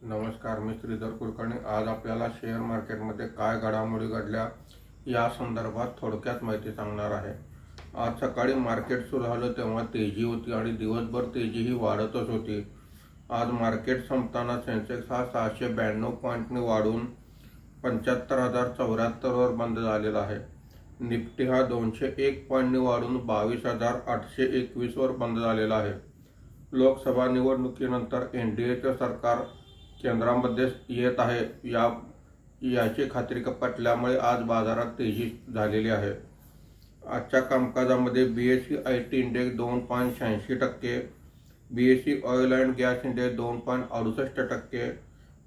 नमस्कार, मी श्रीधर कुलकर्णी। आज आपल्याला शेअर मार्केटमध्ये काय घडामोडी घडल्या या संदर्भात थोडक्यात माहिती सांगणार आहे। आज सकाळी मार्केट सुरू झालं तेव्हा तेजी होती आणि दिवसभर तेजी ही वाढतच होती। आज मार्केट संपताना सेन्सेक्स हा 692 पॉईंटने वाढून 75,074 वर बंद झालेला आहे। निफ्टी हा 201 पॉईंटने वाढून 22,821 वर बंद झालेला आहे। लोकसभा निवडणुकीनंतर एनडीएचे सरकार केंद्रामध्ये येत आहे याची खात्री पटल्यामुळे आज बाजारात तेजी झालेली आहे। आजच्या कामकाजामध्ये BSE IT index 2.86%, BSE oil and gas index 2.68%,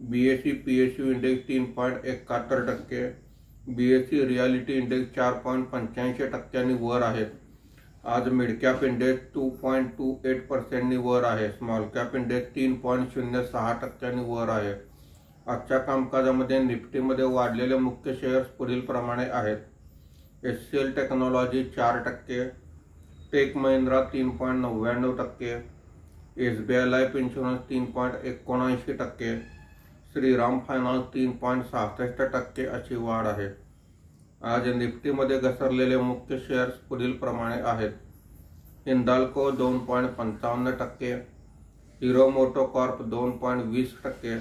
BSE PSU index 3.71%, BSE reality index 4.85% वर आहेत। आज मिड कॅप इंडेक्स 2.28% वर आहे। स्मॉल कॅप इंडेक्स 3.06% वर आहे। आजच्या कामकाजामध्ये निफ्टीमध्ये वाढलेले मुख्य शेअर्स पुढील प्रमाणे आहेत। HCL technology 4%, Tech Mahindra 3.99%, SBI life insurance 3.79%, Shriram finance 3.66% अशी वाढ आहे। आज निफ्टीमध्ये घसरलेले मुख्य शेअर्स पुढील प्रमाणे आहेत। Hindalco 2.55%, Hero MotoCorp 2.20%,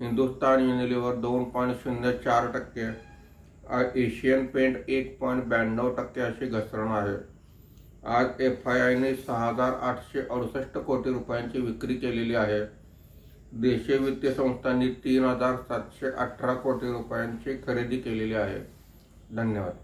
Hindustan Unilever 2.04%, Asian paint 1.92% अशी घसरण आहे। आज एफआयआयने 6,868 कोटी रुपयांची विक्री केलेली आहे। देशीय वित्तीय संस्थांनी 3,718 कोटी रुपयांची खरेदी केलेली आहे। धन्यवाद।